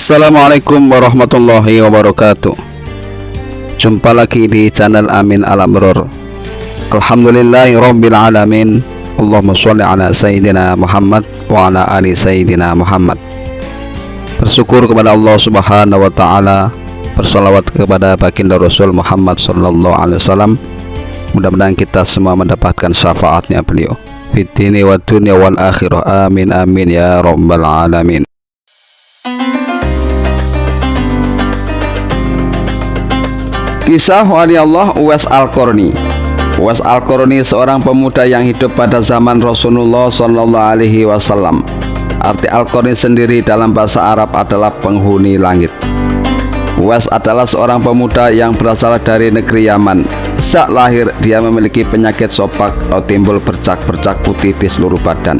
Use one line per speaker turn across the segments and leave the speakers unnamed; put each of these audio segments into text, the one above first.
Assalamualaikum warahmatullahi wabarakatuh. Jumpa lagi di channel Amin Al-Amrur. Alhamdulillahi rabbil alamin. Allahumma sholli ala Sayyidina Muhammad wa ala ali Sayyidina Muhammad. Bersyukur kepada Allah subhanahu wa ta'ala, bersalawat kepada baginda Rasul Muhammad sallallahu alaihi wasallam. Mudah-mudahan kita semua mendapatkan syafaatnya beliau fid dini wa dunya wal akhirah. Amin amin ya rabbal alamin. Kisah wali Allah Uwais Al-Qarni. Uwais Al-Qarni seorang pemuda yang hidup pada zaman Rasulullah sallallahu alaihi wasallam. Arti Al-Qarni sendiri dalam bahasa Arab adalah penghuni langit. Uwais adalah seorang pemuda yang berasal dari negeri Yaman. Sejak lahir dia memiliki penyakit sopak atau timbul bercak-bercak putih di seluruh badan.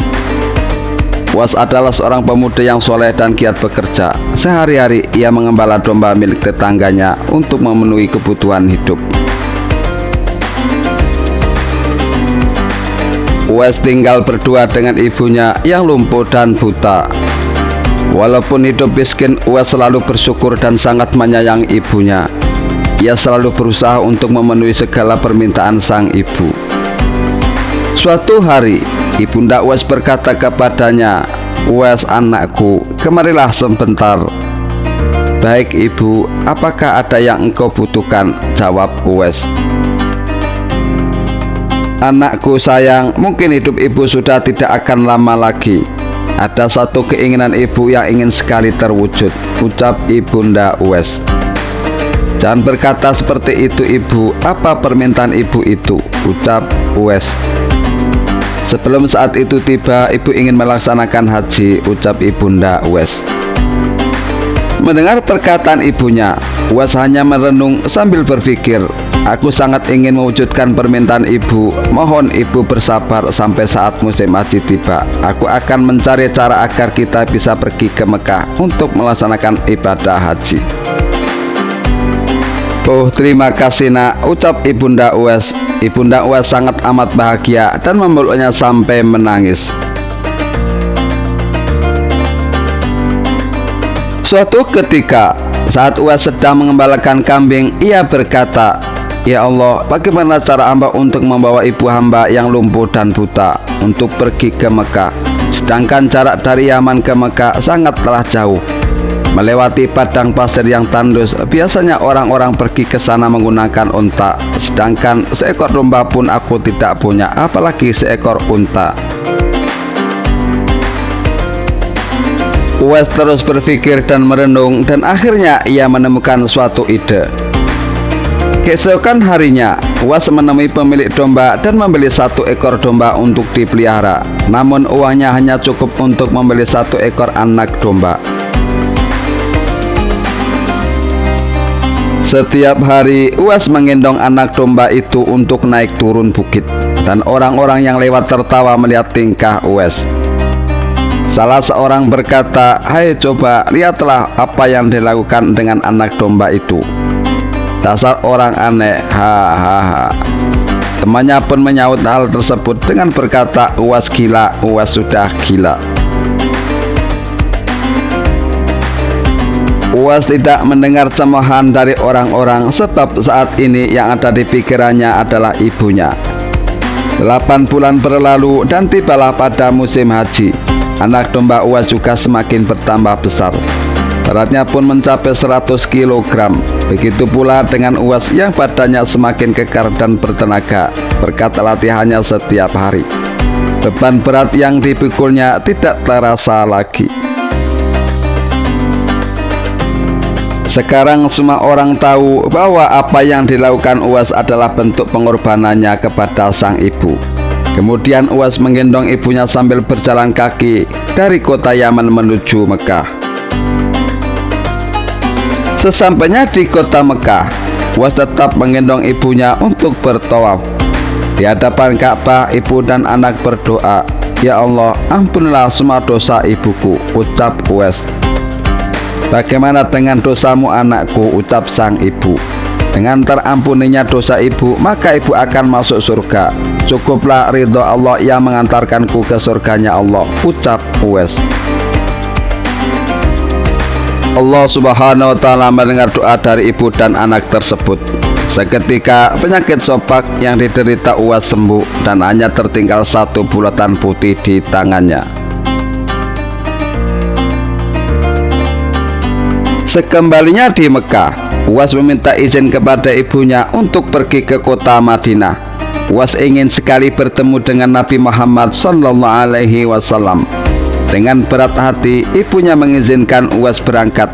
Uwais adalah seorang pemuda yang soleh dan giat bekerja. Sehari-hari ia mengembala domba milik tetangganya untuk memenuhi kebutuhan hidup. Uwais tinggal berdua dengan ibunya yang lumpuh dan buta. Walaupun hidup miskin, Uwais selalu bersyukur dan sangat menyayangi ibunya. Ia selalu berusaha untuk memenuhi segala permintaan sang ibu. Suatu hari, ibunda Uwais berkata kepadanya, "Uwais anakku, kemarilah sebentar." "Baik ibu, apakah ada yang engkau butuhkan?" jawab Uwais. "Anakku sayang, mungkin hidup ibu sudah tidak akan lama lagi. Ada satu keinginan ibu yang ingin sekali terwujud," ucap ibunda Uwais. "Jangan berkata seperti itu ibu, apa permintaan ibu itu?" ucap Uwais. "Sebelum saat itu tiba, ibu ingin melaksanakan haji," ucap ibunda Uwais. Mendengar perkataan ibunya, Uwais hanya merenung sambil berpikir, "Aku sangat ingin mewujudkan permintaan ibu. Mohon ibu bersabar sampai saat musim haji tiba. Aku akan mencari cara agar kita bisa pergi ke Mekah untuk melaksanakan ibadah haji." "Oh, terima kasih nak," ucap ibunda Uwais. Ibunda Uwais sangat amat bahagia dan memeluknya sampai menangis. Suatu ketika, saat Uwais sedang mengembalakan kambing, ia berkata, "Ya Allah, bagaimana cara hamba untuk membawa ibu hamba yang lumpuh dan buta untuk pergi ke Mekah? Sedangkan jarak dari Yaman ke Mekah sangatlah jauh. Melewati padang pasir yang tandus, biasanya orang-orang pergi ke sana menggunakan unta. Sedangkan seekor domba pun aku tidak punya, apalagi seekor unta." Uwais terus berpikir dan merenung, dan akhirnya ia menemukan suatu ide. Keesokan harinya, Uwais menemui pemilik domba dan membeli satu ekor domba untuk dipelihara. Namun uangnya hanya cukup untuk membeli satu ekor anak domba. Setiap hari Uwais menggendong anak domba itu untuk naik turun bukit, dan orang-orang yang lewat tertawa melihat tingkah Uwais. Salah seorang berkata, "Hai, coba lihatlah apa yang dilakukan dengan anak domba itu. Dasar orang aneh, hahaha." Temannya pun menyahut hal tersebut dengan berkata, "Uwais gila, Uwais sudah gila." Uwais tidak mendengar cemoohan dari orang-orang, sebab saat ini yang ada di pikirannya adalah ibunya. 8 bulan berlalu dan tibalah pada musim haji. Anak domba Uwais juga semakin bertambah besar. Beratnya pun mencapai 100 kg. Begitu pula dengan Uwais yang badannya semakin kekar dan bertenaga berkat latihannya setiap hari. Beban berat yang dipikulnya tidak terasa lagi. Sekarang semua orang tahu bahwa apa yang dilakukan Uwais adalah bentuk pengorbanannya kepada sang ibu. Kemudian Uwais menggendong ibunya sambil berjalan kaki dari kota Yaman menuju Mekah. Sesampainya di kota Mekah, Uwais tetap menggendong ibunya untuk bertawaf. Di hadapan Ka'bah, ibu dan anak berdoa, "Ya Allah, ampunilah semua dosa ibuku," ucap Uwais. "Bagaimana dengan dosamu anakku?" ucap sang ibu. "Dengan terampuninya dosa ibu, maka ibu akan masuk surga. Cukuplah ridho Allah yang mengantarkanku ke surganya Allah," ucap Uwais. Allah Subhanahu wa taala mendengar doa dari ibu dan anak tersebut. Seketika penyakit sopak yang diderita Uwas sembuh dan hanya tertinggal satu bulatan putih di tangannya. Sekembalinya di Mekah, Uwas meminta izin kepada ibunya untuk pergi ke kota Madinah. Uwas ingin sekali bertemu dengan Nabi Muhammad SAW. Dengan berat hati, ibunya mengizinkan Uwas berangkat.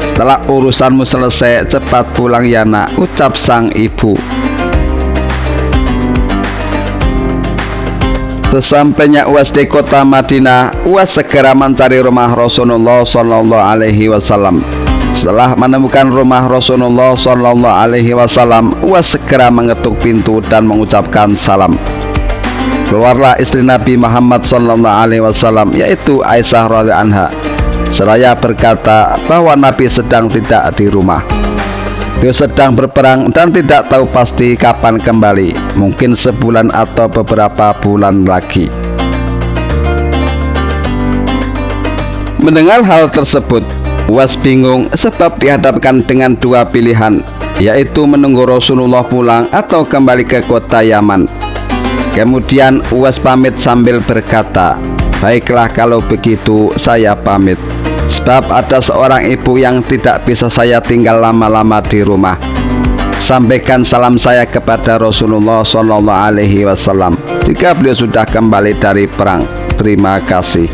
Setelah urusanmu selesai, cepat pulang ya nak, ucap sang ibu. Sesampainya Uwas di kota Madinah, Uwas segera mencari rumah Rasulullah SAW. Setelah menemukan rumah Rasulullah SAW, Uwas segera mengetuk pintu dan mengucapkan salam. Keluarlah istri Nabi Muhammad SAW, yaitu Aisyah radhiyallahu anha. Seraya berkata bahwa Nabi sedang tidak di rumah. Dia sedang berperang dan tidak tahu pasti kapan kembali, mungkin sebulan atau beberapa bulan lagi. Mendengar hal tersebut, Uwas bingung sebab dihadapkan dengan dua pilihan, yaitu menunggu Rasulullah pulang atau kembali ke kota Yaman. Kemudian Uwas pamit sambil berkata, baiklah kalau begitu saya pamit. Sebab ada seorang ibu yang tidak bisa saya tinggal lama-lama di rumah. Sampaikan salam saya kepada Rasulullah SAW jika beliau sudah kembali dari perang. Terima kasih.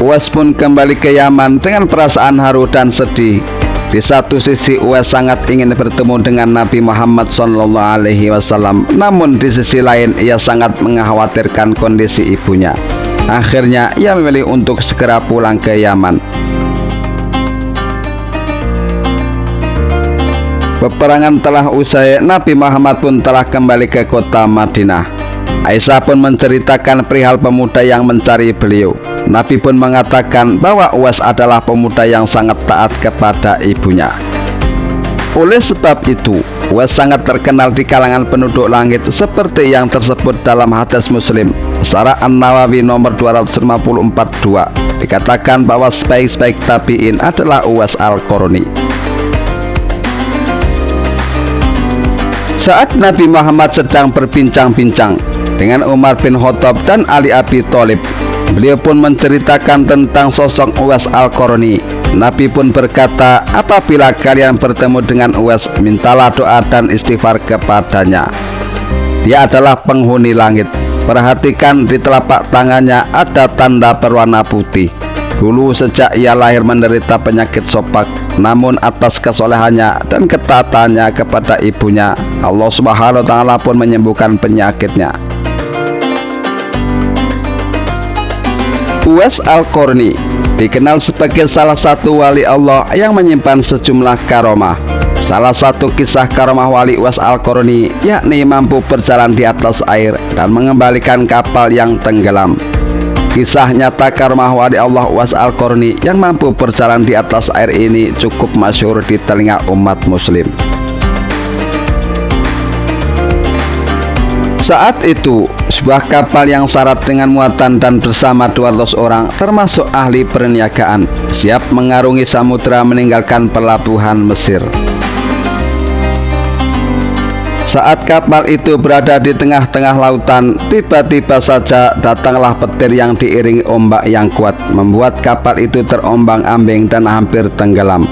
Uwas pun kembali ke Yaman dengan perasaan haru dan sedih. Di satu sisi Uwas sangat ingin bertemu dengan Nabi Muhammad SAW, namun di sisi lain ia sangat mengkhawatirkan kondisi ibunya. Akhirnya ia memilih untuk segera pulang ke Yaman. Peperangan telah usai, Nabi Muhammad pun telah kembali ke kota Madinah. Aisyah pun menceritakan perihal pemuda yang mencari beliau. Nabi pun mengatakan bahwa Uwas adalah pemuda yang sangat taat kepada ibunya. Oleh sebab itu, Uwas sangat terkenal di kalangan penduduk langit seperti yang tersebut dalam hadis Muslim Syarah An-Nawawi nomor 254-2. Dikatakan bahwa sebaik-baik tabi'in adalah Uwas Al-Qarni. Saat Nabi Muhammad sedang berbincang-bincang dengan Umar bin Khattab dan Ali Abi Thalib, beliau pun menceritakan tentang sosok Uwas Al-Qarni. Nabi pun berkata, apabila kalian bertemu dengan Uwas, mintalah doa dan istighfar kepadanya. Dia adalah penghuni langit. Perhatikan di telapak tangannya ada tanda berwarna putih. Dulu sejak ia lahir menderita penyakit sopak, namun atas kesolehannya dan ketaatannya kepada ibunya, Allah Subhanahu wa taala pun menyembuhkan penyakitnya. Uwas Al-Qarni dikenal sebagai salah satu wali Allah yang menyimpan sejumlah karomah. Salah satu kisah karomah wali Uwas Al-Qarni yakni mampu berjalan di atas air dan mengembalikan kapal yang tenggelam. Kisah nyata karomah wali Allah Uwas Al-Qarni yang mampu berjalan di atas air ini cukup masyhur di telinga umat muslim. Saat itu, sebuah kapal yang syarat dengan muatan dan bersama 200 orang termasuk ahli perniagaan siap mengarungi samudera meninggalkan pelabuhan Mesir. Saat kapal itu berada di tengah-tengah lautan, tiba-tiba saja datanglah petir yang diiringi ombak yang kuat, membuat kapal itu terombang-ambing dan hampir tenggelam.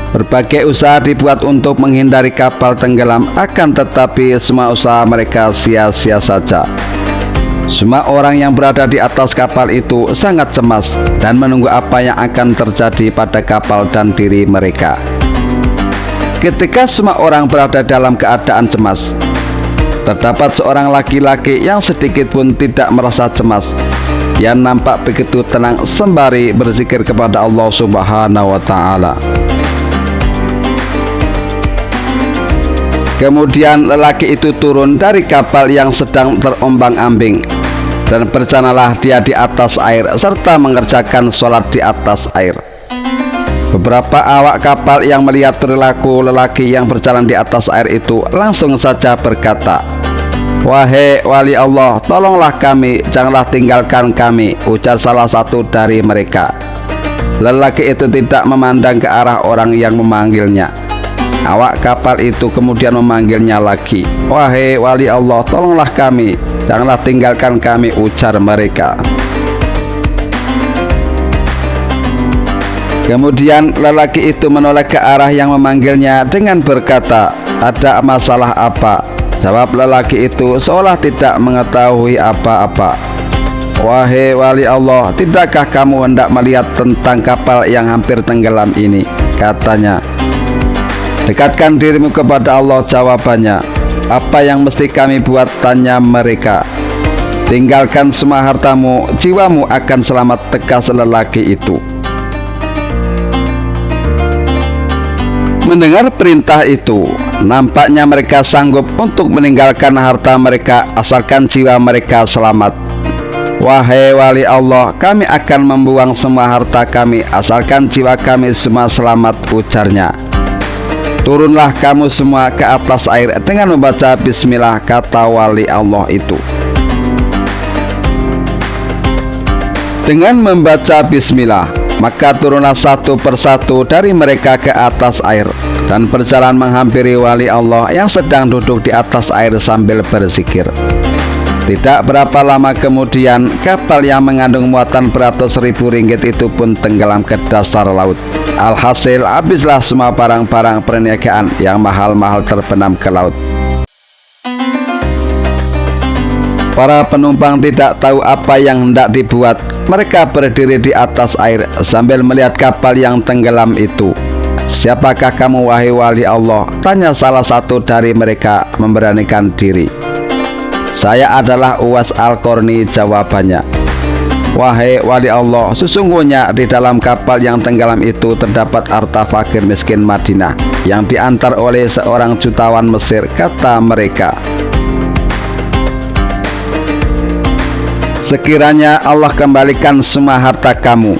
Berbagai usaha dibuat untuk menghindari kapal tenggelam, akan tetapi semua usaha mereka sia-sia saja. Semua orang yang berada di atas kapal itu sangat cemas dan menunggu apa yang akan terjadi pada kapal dan diri mereka. Ketika semua orang berada dalam keadaan cemas, terdapat seorang laki-laki yang sedikit pun tidak merasa cemas. Ia nampak begitu tenang sembari berzikir kepada Allah Subhanahu wa taala. Kemudian lelaki itu turun dari kapal yang sedang terombang-ambing dan berjalanlah dia di atas air serta mengerjakan sholat di atas air. Beberapa awak kapal yang melihat perilaku lelaki yang berjalan di atas air itu langsung saja berkata, Wahai wali Allah, tolonglah kami, janganlah tinggalkan kami, ujar salah satu dari mereka. Lelaki itu tidak memandang ke arah orang yang memanggilnya. Awak kapal itu kemudian memanggilnya lagi. Wahai wali Allah, tolonglah kami, janganlah tinggalkan kami, ujar mereka. Kemudian lelaki itu menoleh ke arah yang memanggilnya dengan berkata, ada masalah apa? Jawab lelaki itu seolah tidak mengetahui apa-apa. Wahai wali Allah, tidakkah kamu hendak melihat tentang kapal yang hampir tenggelam ini? Katanya. Dekatkan dirimu kepada Allah, jawabannya. Apa yang mesti kami buat? Tanya mereka. Tinggalkan semua hartamu, jiwamu akan selamat, tegas lelaki itu. Mendengar perintah itu, nampaknya mereka sanggup untuk meninggalkan harta mereka asalkan jiwa mereka selamat. Wahai wali Allah, kami akan membuang semua harta kami asalkan jiwa kami semua selamat, ujarnya. Turunlah kamu semua ke atas air dengan membaca bismillah, kata wali Allah itu. Dengan membaca bismillah, maka turunlah satu persatu dari mereka ke atas air dan berjalan menghampiri wali Allah yang sedang duduk di atas air sambil berzikir. Tidak berapa lama kemudian, kapal yang mengandung muatan beratus ribu ringgit itu pun tenggelam ke dasar laut. Alhasil, habislah semua barang-barang perniagaan yang mahal-mahal terbenam ke laut. Para penumpang tidak tahu apa yang hendak dibuat. Mereka berdiri di atas air sambil melihat kapal yang tenggelam itu. Siapakah kamu wahai wali Allah? Tanya salah satu dari mereka memberanikan diri. Saya adalah Uwais Al-Qarni, jawabannya. Wahai wali Allah, sesungguhnya di dalam kapal yang tenggelam itu terdapat harta fakir miskin Madinah yang diantar oleh seorang jutawan Mesir, kata mereka. Sekiranya Allah kembalikan semua harta kamu,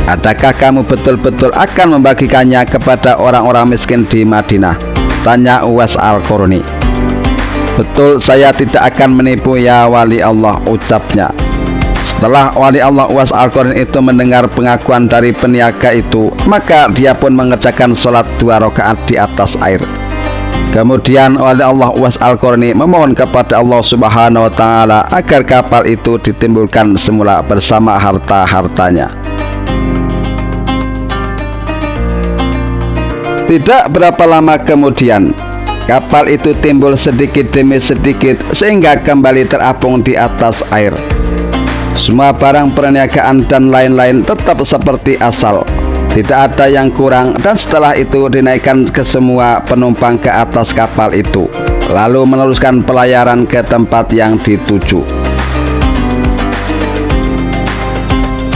adakah kamu betul-betul akan membagikannya kepada orang-orang miskin di Madinah? Tanya Uwais Al-Qarni. Betul, saya tidak akan menipu ya wali Allah, ucapnya. Setelah wali Allah Uwais Al-Qarni itu mendengar pengakuan dari peniaga itu, maka dia pun mengerjakan sholat 2 rakaat di atas air. Kemudian wali Allah Uwais Al-Qarni memohon kepada Allah Subhanahu wa Ta'ala agar kapal itu ditimbulkan semula bersama harta-hartanya. Tidak berapa lama kemudian, kapal itu timbul sedikit demi sedikit sehingga kembali terapung di atas air. Semua barang perniagaan dan lain-lain tetap seperti asal. Tidak ada yang kurang, dan setelah itu dinaikkan ke semua penumpang ke atas kapal itu, lalu meneruskan pelayaran ke tempat yang dituju.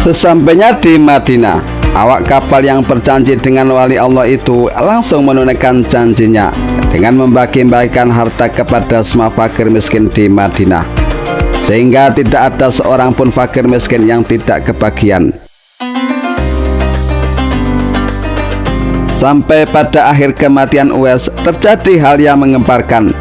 Sesampainya di Madinah, awak kapal yang berjanji dengan wali Allah itu langsung menunaikan janjinya dengan membagi-bagikan harta kepada semua fakir miskin di Madinah, sehingga tidak ada seorang pun fakir miskin yang tidak kebagian. Sampai pada akhir kematian Uwais, terjadi hal yang menggemparkan.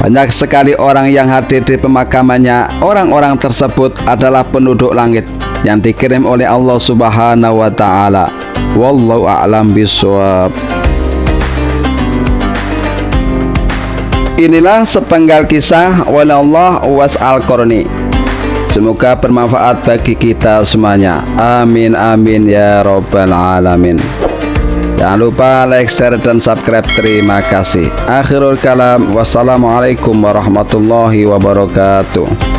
Banyak sekali orang yang hadir di pemakamannya. Orang-orang tersebut adalah penduduk langit yang dikirim oleh Allah Subhanahu wa Ta'ala. Wallahu a'lam bishawab. Inilah sepenggal kisah wali Allah Uwais Al-Qarni. Semoga bermanfaat bagi kita semuanya. Amin amin ya rabbal alamin. Jangan lupa like, share, dan subscribe. Terima kasih. Akhirul kalam. Wassalamualaikum warahmatullahi wabarakatuh.